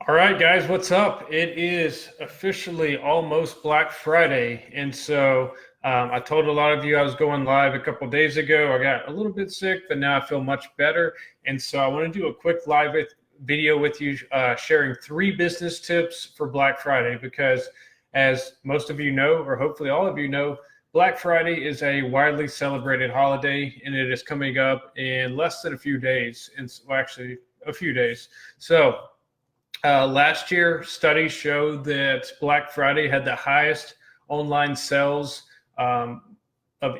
All right, guys, what's up? It is officially almost Black Friday. And so I told a lot of you I was going live a couple days ago. I got a little bit sick, but now I feel much better. And so I want to do a quick video with you sharing 3 business tips for Black Friday, because as most of you know, or hopefully all of you know, Black Friday is a widely celebrated holiday, and it is coming up in less than a few days. And well, actually a few days. So last year, studies showed that Black Friday had the highest online sales of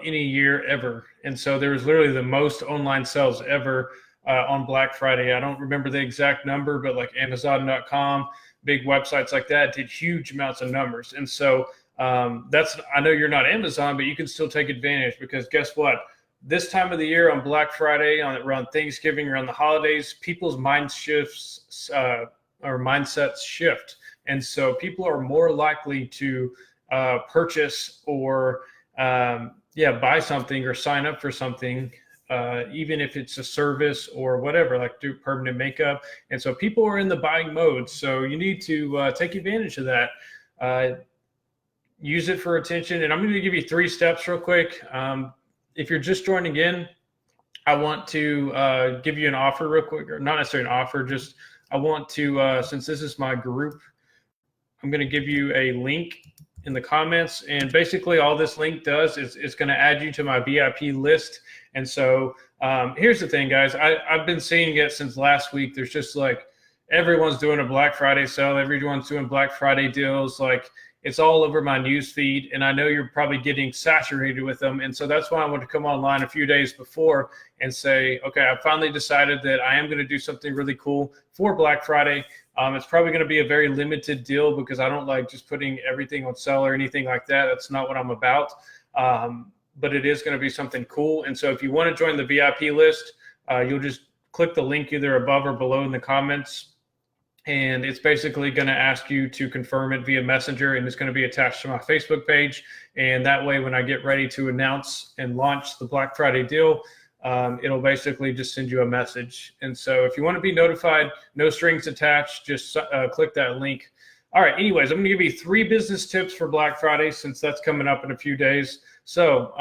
any year ever. And so there was literally the most online sales ever on Black Friday. I don't remember the exact number, but like Amazon.com, big websites like that did huge amounts of numbers. And so I know you're not Amazon, but you can still take advantage, because guess what? This time of the year on Black Friday, around Thanksgiving, around the holidays, people's mindsets shift. And so people are more likely to purchase or buy something or sign up for something, even if it's a service or whatever, like do permanent makeup. And so people are in the buying mode. So you need to take advantage of that. Use it for attention. And I'm going to give you 3 steps real quick. If you're just joining in, I want to give you an offer real quick, or not necessarily an offer, just I want to, since this is my group, I'm going to give you a link in the comments. And basically all this link does is it's going to add you to my VIP list. And so here's the thing, guys. I've been seeing it since last week. There's just like everyone's doing a Black Friday sale. Everyone's doing Black Friday deals. Like it's all over my news feed. And I know you're probably getting saturated with them. And so that's why I want to come online a few days before and say, okay, I finally decided that I am going to do something really cool for Black Friday. It's probably going to be a very limited deal, because I don't like just putting everything on sale or anything like that. That's not what I'm about. But it is going to be something cool. And so if you want to join the VIP list, you'll just click the link either above or below in the comments. And it's basically going to ask you to confirm it via Messenger, and it's going to be attached to my Facebook page. And that way, when I get ready to announce and launch the Black Friday deal, it'll basically just send you a message. And so if you want to be notified, no strings attached, just click that link. All right, anyways, I'm going to give you 3 business tips for Black Friday, since that's coming up in a few days. So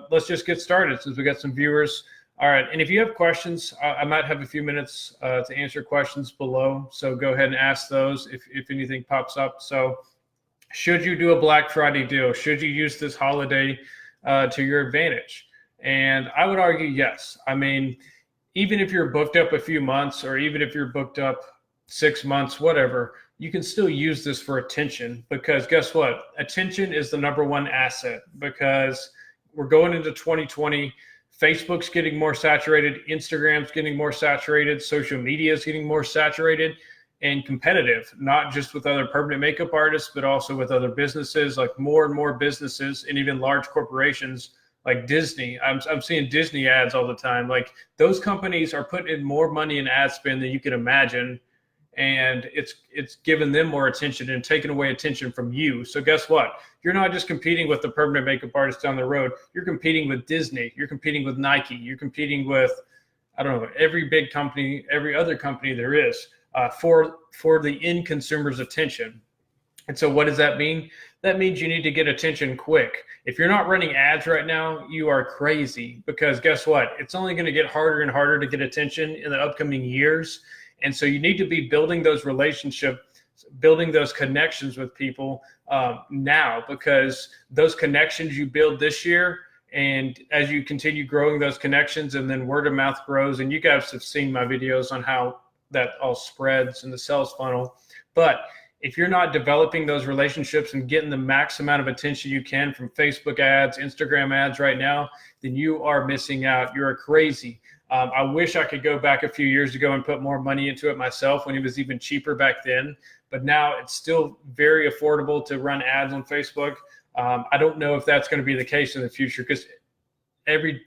let's just get started, since we got some viewers. All right, and if you have questions, I might have a few minutes to answer questions below. So go ahead and ask those if anything pops up. So should you do a Black Friday deal? Should you use this holiday to your advantage? And I would argue yes. I mean, even if you're booked up a few months, or even if you're booked up 6 months, whatever, you can still use this for attention, because guess what? Attention is the #1 asset, because we're going into 2020. Facebook's getting more saturated. Instagram's getting more saturated. Social media is getting more saturated and competitive, not just with other permanent makeup artists, but also with other businesses. Like more and more businesses, and even large corporations like Disney. I'm seeing Disney ads all the time. Like those companies are putting in more money in ad spend than you can imagine. And it's giving them more attention and taking away attention from you. So guess what? You're not just competing with the permanent makeup artist down the road. You're competing with Disney. You're competing with Nike. You're competing with, I don't know, every big company, every other company there is for the end consumer's attention. And so what does that mean? That means you need to get attention quick. If you're not running ads right now, you are crazy, because guess what? It's only going to get harder and harder to get attention in the upcoming years. And so you need to be building those relationships, building those connections with people now, because those connections you build this year, and as you continue growing those connections, and then word of mouth grows, and you guys have seen my videos on how that all spreads in the sales funnel. But if you're not developing those relationships and getting the max amount of attention you can from Facebook ads, Instagram ads right now, then you are missing out. You're crazy. I wish I could go back a few years ago and put more money into it myself when it was even cheaper back then. But now it's still very affordable to run ads on Facebook. I don't know if that's going to be the case in the future, because every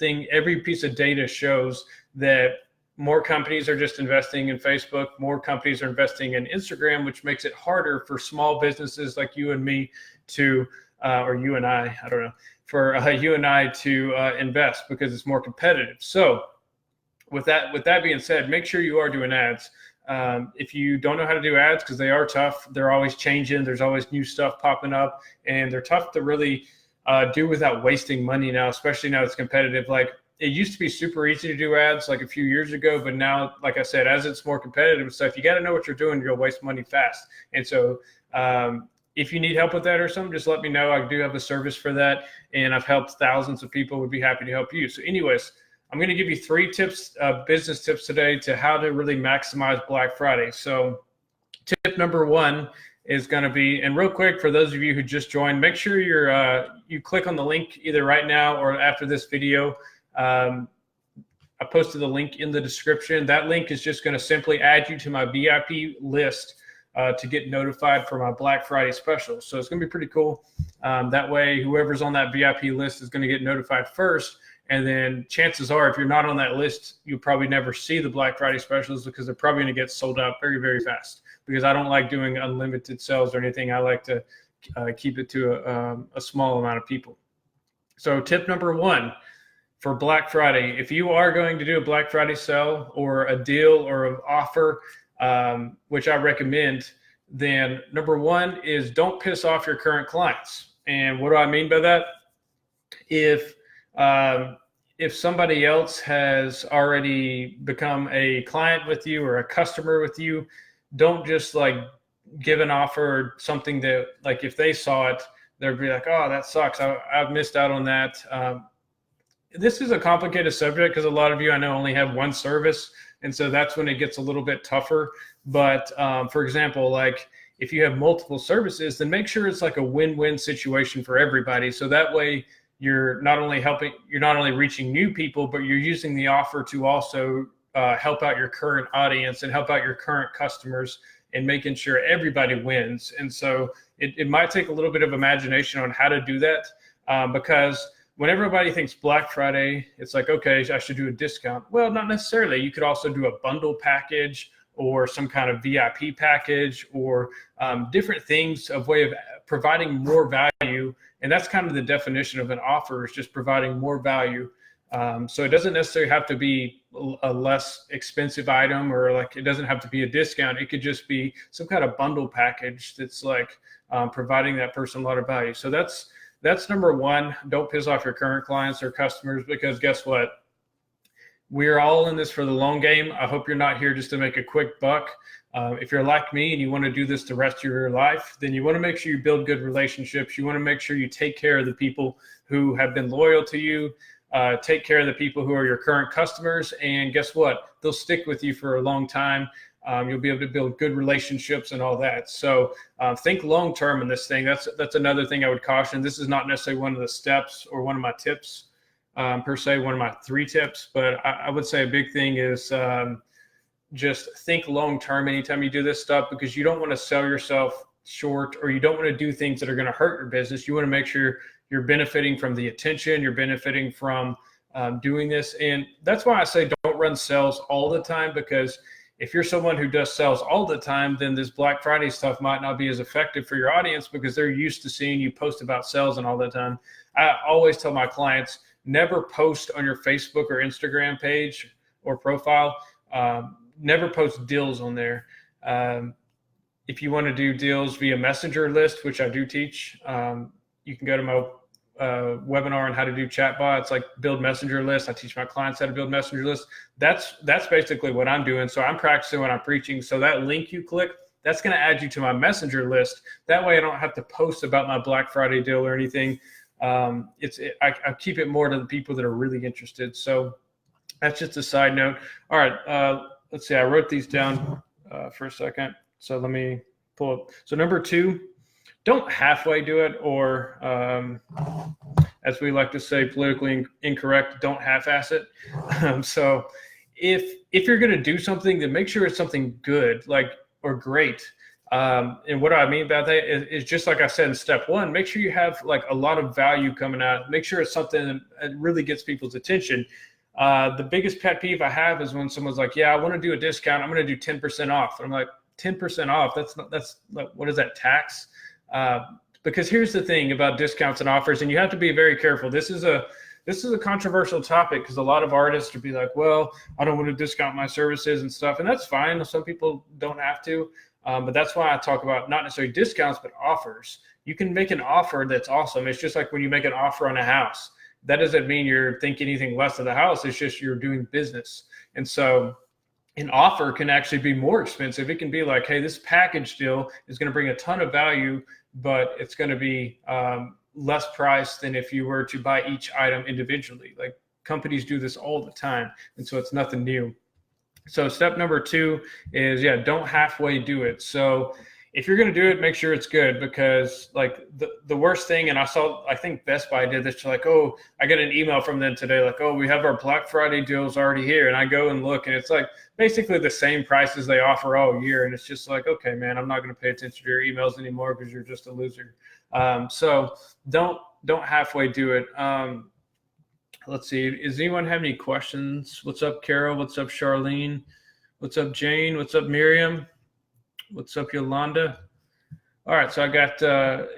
piece of data shows that more companies are just investing in Facebook. More companies are investing in Instagram, which makes it harder for small businesses like you and me to, or you and I don't know, for you and I to invest, because it's more competitive. So with that being said, make sure you are doing ads. If you don't know how to do ads, because they are tough, they're always changing. There's always new stuff popping up, and they're tough to really do without wasting money now, especially now it's competitive. Like it used to be super easy to do ads like a few years ago, but now, like I said, as it's more competitive and stuff, you got to know what you're doing. You'll waste money fast. And so if you need help with that or something, just let me know. I do have a service for that, and I've helped thousands of people. Would be happy to help you. So anyways, I'm going to give you 3 tips, business tips today to how to really maximize Black Friday. So tip number 1 is going to be, and real quick, for those of you who just joined, make sure you click on the link either right now or after this video. I posted the link in the description. That link is just going to simply add you to my VIP list to get notified for my Black Friday special. So it's going to be pretty cool. That way, whoever's on that VIP list is going to get notified first. And then chances are, if you're not on that list, you'll probably never see the Black Friday specials because they're probably going to get sold out very, very fast. Because I don't like doing unlimited sales or anything. I like to keep it to a small amount of people. So tip number 1 for Black Friday, if you are going to do a Black Friday sale or a deal or an offer, which I recommend, then number 1 is don't piss off your current clients. And what do I mean by that? If somebody else has already become a client with you or a customer with you, don't just like give an offer or something that, like, if they saw it, they'll be like, oh, that sucks. I've missed out on that. This is a complicated subject because a lot of you I know only have one service. And so that's when it gets a little bit tougher. But for example, like if you have multiple services, then make sure it's like a win-win situation for everybody. So that way you're not only reaching new people, but you're using the offer to also help out your current audience and help out your current customers and making sure everybody wins. And so it might take a little bit of imagination on how to do that because when everybody thinks Black Friday, it's like, okay, I should do a discount. Well, not necessarily. You could also do a bundle package or some kind of VIP package or different things of way of providing more value. And that's kind of the definition of an offer, is just providing more value. So it doesn't necessarily have to be a less expensive item, or like it doesn't have to be a discount. It could just be some kind of bundle package that's like providing that person a lot of value. So that's number 1. Don't piss off your current clients or customers, because guess what? We're all in this for the long game. I hope you're not here just to make a quick buck. If you're like me and you want to do this the rest of your life, then you want to make sure you build good relationships. You want to make sure you take care of the people who have been loyal to you. Take care of the people who are your current customers. And guess what? They'll stick with you for a long time. You'll be able to build good relationships and all that. So think long-term in this thing. That's another thing I would caution. This is not necessarily one of the steps or one of my tips per se, one of my 3 tips, but I would say a big thing is just think long-term anytime you do this stuff, because you don't want to sell yourself short, or you don't want to do things that are going to hurt your business. You want to make sure you're benefiting from the attention, you're benefiting from doing this. And that's why I say don't run sales all the time, because if you're someone who does sales all the time, then this Black Friday stuff might not be as effective for your audience because they're used to seeing you post about sales and all the time. I always tell my clients, never post on your Facebook or Instagram page or profile. Never post deals on there. If you want to do deals via messenger list, which I do teach, you can go to my webinar on how to do chatbots, like build messenger lists. I teach my clients how to build messenger lists. That's basically what I'm doing. So I'm practicing what I'm preaching. So that link you click, that's going to add you to my messenger list. That way I don't have to post about my Black Friday deal or anything. I keep it more to the people that are really interested. So that's just a side note. All right. Let's see. I wrote these down for a second. So let me pull up. So number 2, don't halfway do it, or as we like to say, politically incorrect, don't half-ass it. So if you're going to do something, then make sure it's something good, or great. And what I mean by that is just like I said in step 1, make sure you have like a lot of value coming out. Make sure it's something that really gets people's attention. The biggest pet peeve I have is when someone's like, yeah, I want to do a discount. I'm going to do 10% off. And I'm like, 10% off? That's what is that, tax? Because here's the thing about discounts and offers, and you have to be very careful. This is this is a controversial topic because a lot of artists would be like, well, I don't want to discount my services and stuff. And that's fine. Some people don't have to. But that's why I talk about not necessarily discounts, but offers. You can make an offer that's awesome. It's just like when you make an offer on a house. That doesn't mean you're thinking anything less of the house. It's just you're doing business. And so an offer can actually be more expensive. It can be like, hey, this package deal is going to bring a ton of value, but it's going to be less price than if you were to buy each item individually. Like companies do this all the time. And so it's nothing new. So step number 2 is, don't halfway do it. So if you're going to do it, make sure it's good, because like the worst thing, and I think Best Buy did this, like, oh, I got an email from them today, like, oh, we have our Black Friday deals already here. And I go and look, and it's like basically the same prices they offer all year. And it's just like, okay, man, I'm not going to pay attention to your emails anymore because you're just a loser. So don't halfway do it. Let's see. Does anyone have any questions? What's up, Carol? What's up, Charlene? What's up, Jane? What's up, Miriam? What's up, Yolanda? All right, so I got,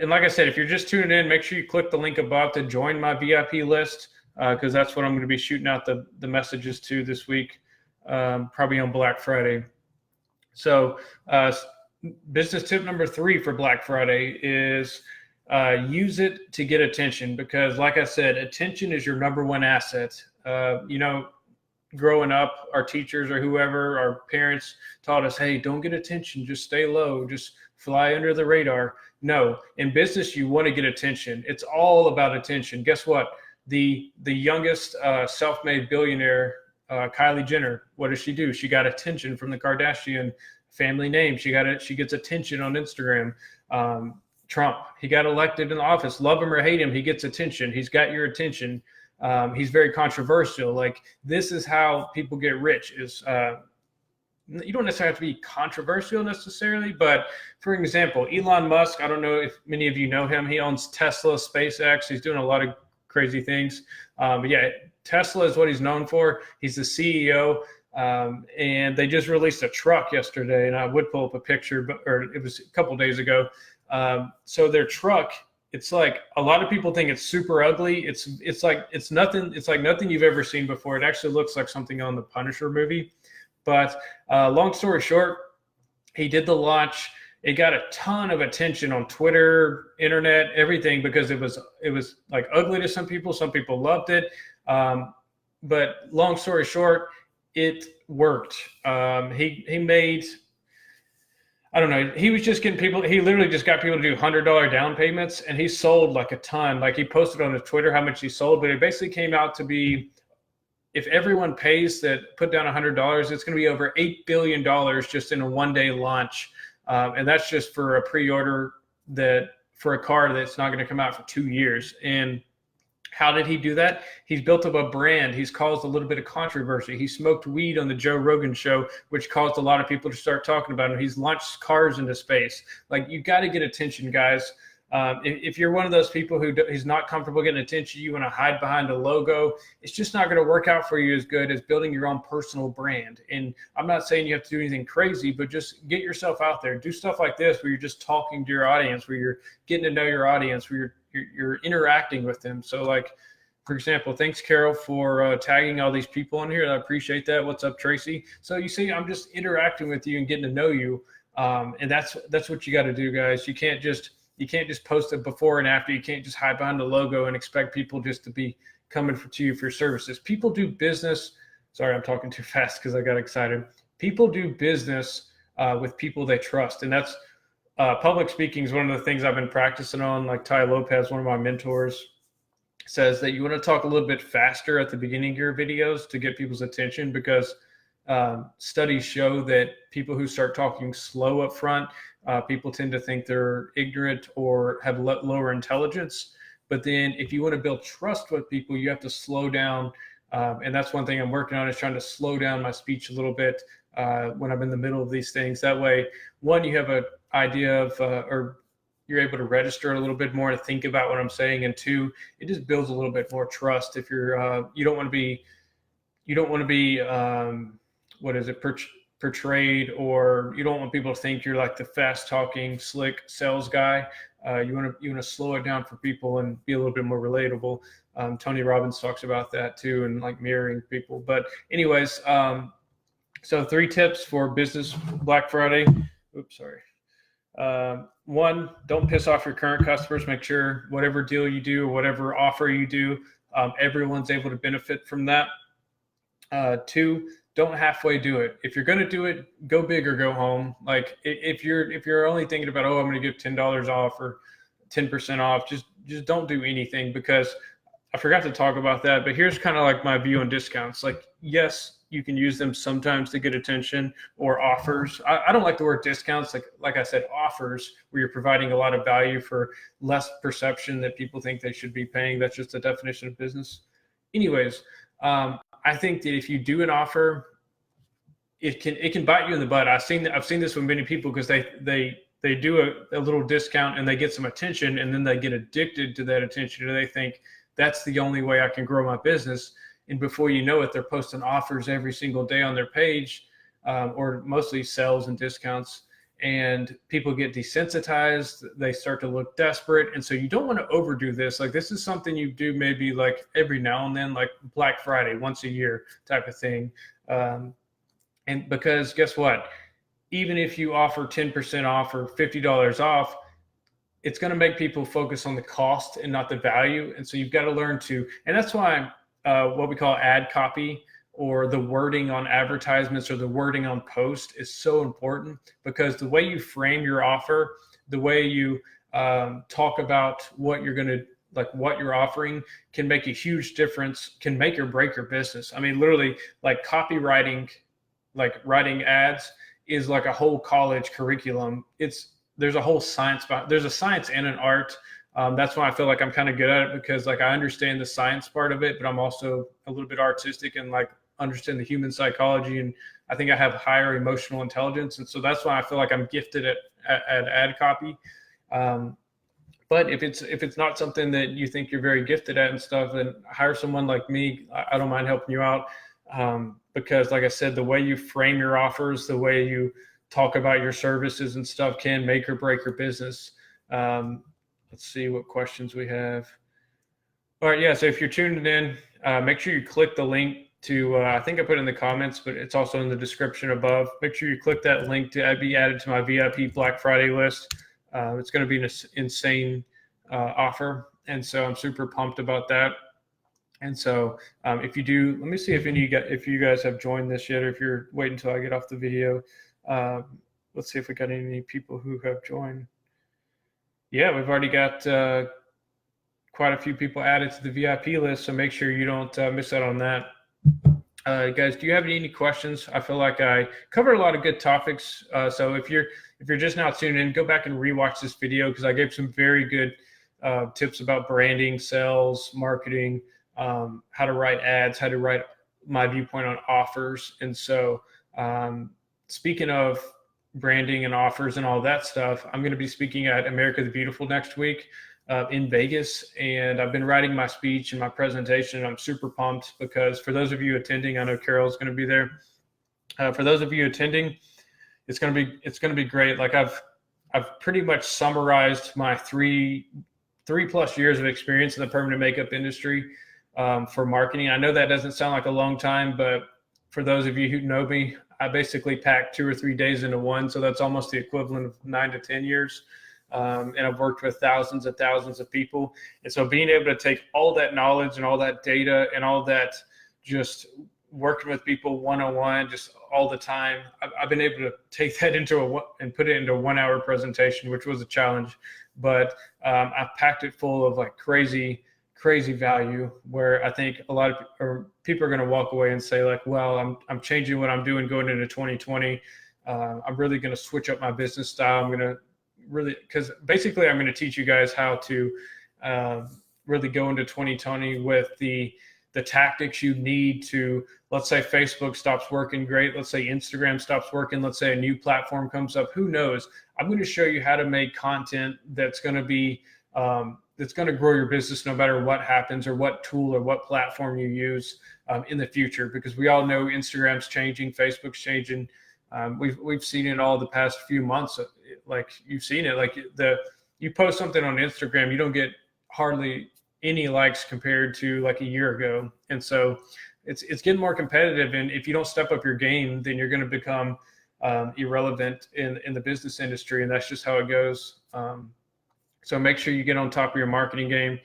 and like I said, if you're just tuning in, make sure you click the link above to join my VIP list, because that's what I'm going to be shooting out the messages to this week, probably on Black Friday. So business tip number 3 for Black Friday is use it to get attention, because like I said, attention is your number one asset. Growing up, our teachers or whoever, our parents taught us, hey, don't get attention, just stay low, just fly under the radar. No, in business, you want to get attention. It's all about attention. Guess what? The youngest self-made billionaire, Kylie Jenner, what does she do? She got attention from the Kardashian family name. She gets attention on Instagram. Trump, he got elected in the office. Love him or hate him, he gets attention. He's got your attention. He's very controversial. Like, this is how people get rich, is you don't necessarily have to be controversial necessarily, but for example, Elon Musk, I don't know if many of you know him. He owns Tesla, SpaceX. He's doing a lot of crazy things. But yeah, Tesla is what he's known for. He's the CEO. And they just released a truck yesterday, and I would pull up a picture, or it was a couple days ago. So their truck, it's like, a lot of people think it's super ugly. It's like nothing you've ever seen before. It actually looks like something on the Punisher movie. But long story short, he did the launch. It got a ton of attention on Twitter, internet, everything, because it was like ugly to some people. Some people loved it. But long story short, it worked. He made, I don't know, he was just getting people, he literally just got people to do $100 down payments, and he sold like a ton. Like, he posted on his Twitter how much he sold, but it basically came out to be, if everyone pays that, put down $100, it's going to be over $8 billion just in a one-day launch. And that's just for a pre-order for a car that's not going to come out for 2 years. And how did he do that? He's built up a brand. He's caused a little bit of controversy. He smoked weed on the Joe Rogan show, which caused a lot of people to start talking about him. He's launched cars into space. Like, you got to get attention, guys. If you're one of those people who's not comfortable getting attention, you want to hide behind a logo, it's just not going to work out for you as good as building your own personal brand. And I'm not saying you have to do anything crazy, but just get yourself out there. Do stuff like this where you're just talking to your audience, where you're getting to know your audience, where you're interacting with them. So, like, for example, thanks, Carol, for tagging all these people on here. I appreciate that. What's up, Tracy? So you see, I'm just interacting with you and getting to know you. And that's what you got to do, guys. You can't just post it before and after. You can't just hide behind the logo and expect people just to be coming to you for services. People do business. Sorry, I'm talking too fast because I got excited. People do business with people they trust. And that's public speaking is one of the things I've been practicing on. Like Ty Lopez, one of my mentors, says that you want to talk a little bit faster at the beginning of your videos to get people's attention, because studies show that people who start talking slow up front, people tend to think they're ignorant or have lower intelligence. But then if you want to build trust with people, you have to slow down. And that's one thing I'm working on, is trying to slow down my speech a little bit when I'm in the middle of these things. That way, one, you have an idea of, or you're able to register a little bit more and think about what I'm saying. And two, it just builds a little bit more trust. If you're, you don't want to be, portrayed, or you don't want people to think you're like the fast talking, slick sales guy. You want to slow it down for people and be a little bit more relatable. Tony Robbins talks about that too, and like mirroring people. But anyways, so 3 tips for business Black Friday. Oops, sorry. One, don't piss off your current customers. Make sure whatever deal you do, or whatever offer you do, everyone's able to benefit from that. 2, don't halfway do it. If you're going to do it, go big or go home. Like if you're only thinking about, oh, I'm going to give $10 off or 10% off, just don't do anything, because I forgot to talk about that. But here's kind of like my view on discounts. Like, yes, you can use them sometimes to get attention, or offers. I don't like the word discounts. Like I said, offers, where you're providing a lot of value for less perception that people think they should be paying. That's just the definition of business. Anyways, I think that if you do an offer, it can bite you in the butt. I've seen this with many people, because they do a little discount and they get some attention, and then they get addicted to that attention, and they think that's the only way I can grow my business. And before you know it, they're posting offers every single day on their page, or mostly sales and discounts. And people get desensitized. They start to look desperate. And so you don't want to overdo this. Like, this is something you do maybe like every now and then, like Black Friday, once a year type of thing. And because guess what? Even if you offer 10% off or $50 off, it's going to make people focus on the cost and not the value. And so you've got to learn to, and that's why what we call ad copy, or the wording on advertisements, or the wording on post, is so important, because the way you frame your offer, the way you talk about what you're going to, like what you're offering, can make a huge difference, can make or break your business. I mean, literally, like copywriting, like writing ads, is like a whole college curriculum. There's a whole science there's a science and an art. That's why I feel like I'm kind of good at it, because like I understand the science part of it, but I'm also a little bit artistic and like understand the human psychology. And I think I have higher emotional intelligence. And so that's why I feel like I'm gifted at ad copy. But if it's not something that you think you're very gifted at and stuff, then hire someone like me. I don't mind helping you out. Because like I said, the way you frame your offers, the way you talk about your services and stuff, can make or break your business. Let's see what questions we have. All right, yeah, so if you're tuning in, make sure you click the link to, I think I put in the comments, but it's also in the description above. Make sure you click that link to be added to my VIP Black Friday list. It's going to be an insane offer, and so I'm super pumped about that. And so if you do, let me see if you guys have joined this yet, or if you're waiting until I get off the video. Let's see if we got any people who have joined. Yeah, we've already got quite a few people added to the VIP list, so make sure you don't miss out on that. Guys, do you have any questions? I feel like I covered a lot of good topics. So if you're just now tuning in, go back and rewatch this video, because I gave some very good tips about branding, sales, marketing, how to write ads, how to write my viewpoint on offers. And so speaking of branding and offers and all that stuff, I'm going to be speaking at America the Beautiful next week in Vegas. And I've been writing my speech and my presentation, and I'm super pumped, because for those of you attending, I know Carol's going to be there. For those of you attending, it's going to be great. Like I've pretty much summarized my three plus years of experience in the permanent makeup industry for marketing. I know that doesn't sound like a long time, but for those of you who know me, I basically packed 2 or 3 days into one. So that's almost the equivalent of 9 to 10 years. And I've worked with thousands and thousands of people. And so being able to take all that knowledge and all that data and all that, just working with people one-on-one, just all the time, I've been able to take that and put it into a 1-hour presentation, which was a challenge. But I've packed it full of like crazy value, where I think a lot of people are going to walk away and say like, well, I'm changing what I'm doing going into 2020. I'm really going to switch up my business style. I'm going to because basically I'm going to teach you guys how to really go into 2020 with the tactics you need to, let's say Facebook stops working great. Let's say Instagram stops working. Let's say a new platform comes up. Who knows? I'm going to show you how to make content that's going to be, that's going to grow your business no matter what happens, or what tool or what platform you use in the future, because we all know Instagram's changing, Facebook's changing. We've seen it all the past few months. Like you've seen it, like you post something on Instagram, you don't get hardly any likes compared to like a year ago. And so it's getting more competitive. And if you don't step up your game, then you're going to become irrelevant in the business industry. And that's just how it goes. So make sure you get on top of your marketing game.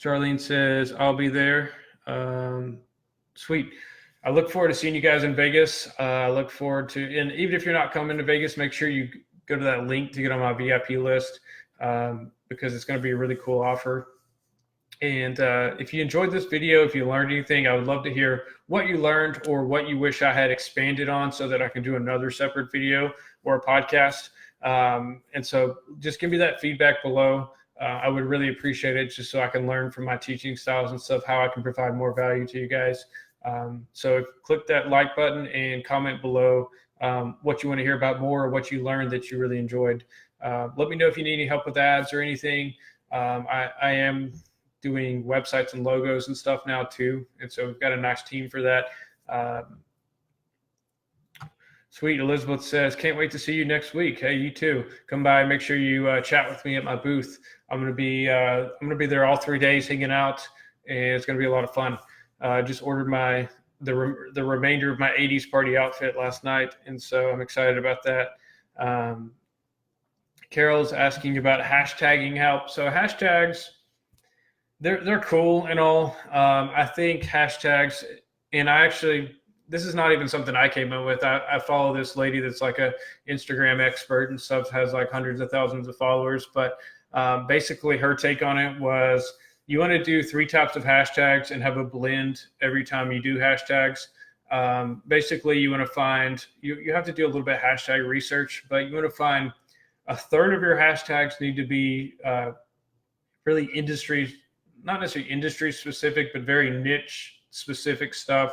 Charlene says, I'll be there. Sweet. I look forward to seeing you guys in Vegas. I look forward to, and even if you're not coming to Vegas, make sure you go to that link to get on my VIP list, because it's going to be a really cool offer. And if you enjoyed this video, if you learned anything, I would love to hear what you learned or what you wish I had expanded on so that I can do another separate video or a podcast. And so just give me that feedback below. I would really appreciate it, just so I can learn from my teaching styles and stuff, how I can provide more value to you guys. So click that like button and comment below what you want to hear about more, or what you learned that you really enjoyed. Let me know if you need any help with ads or anything. I am doing websites and logos and stuff now too. And so we've got a nice team for that. Sweet. Elizabeth says, can't wait to see you next week. Hey, you too. Come by, make sure you chat with me at my booth. I'm going to be there all 3 days hanging out, and it's going to be a lot of fun. Just ordered the remainder of my 80s party outfit last night, and so I'm excited about that. Carol's asking about hashtagging help. So hashtags, they're cool and all. I think hashtags, and this is not even something I came up with. I follow this lady that's like a Instagram expert and stuff, has like hundreds of thousands of followers. But basically her take on it was, you want to do 3 types of hashtags and have a blend every time you do hashtags. Basically, you want to find, you have to do a little bit of hashtag research, but you want to find a third of your hashtags need to be really industry, not necessarily industry specific, but very niche specific stuff.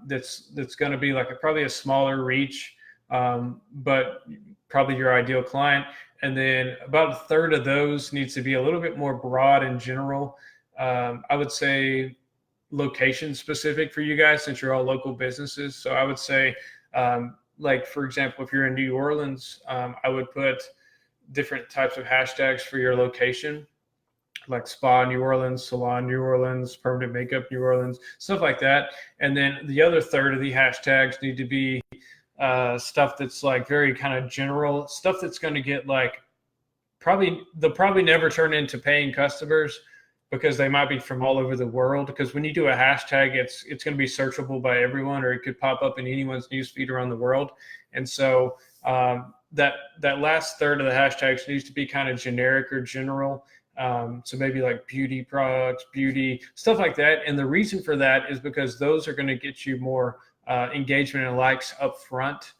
That's going to be like probably a smaller reach, but probably your ideal client. And then about a third of those needs to be a little bit more broad and general. I would say location specific for you guys, since you're all local businesses. So I would say, like, for example, if you're in New Orleans, I would put different types of hashtags for your location, like spa New Orleans, salon New Orleans, permanent makeup New Orleans, stuff like that. And then the other third of the hashtags need to be stuff that's like very kind of general, stuff that's going to get like, they'll probably never turn into paying customers, because they might be from all over the world. Because when you do a hashtag, it's going to be searchable by everyone, or it could pop up in anyone's newsfeed around the world. And so that last third of the hashtags needs to be kind of generic or general. So maybe like beauty products, beauty, stuff like that. And the reason for that is because those are going to get you more engagement and likes up front.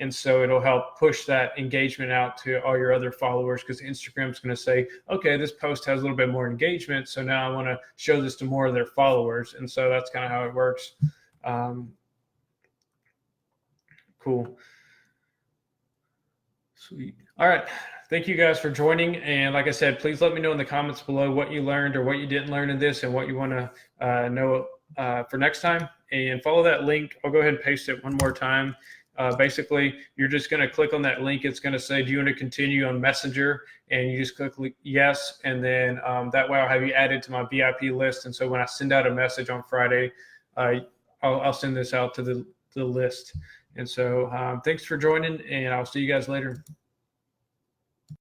And so it'll help push that engagement out to all your other followers, because Instagram's going to say, okay, this post has a little bit more engagement, so now I want to show this to more of their followers. And so that's kind of how it works. Cool. Sweet. All right. Thank you guys for joining. And like I said, please let me know in the comments below what you learned or what you didn't learn in this, and what you want to know for next time. And follow that link. I'll go ahead and paste it one more time. Basically, you're just going to click on that link. It's going to say, do you want to continue on Messenger? And you just click yes. And then that way I'll have you added to my VIP list. And so when I send out a message on Friday, I'll send this out to the list. And so thanks for joining, and I'll see you guys later.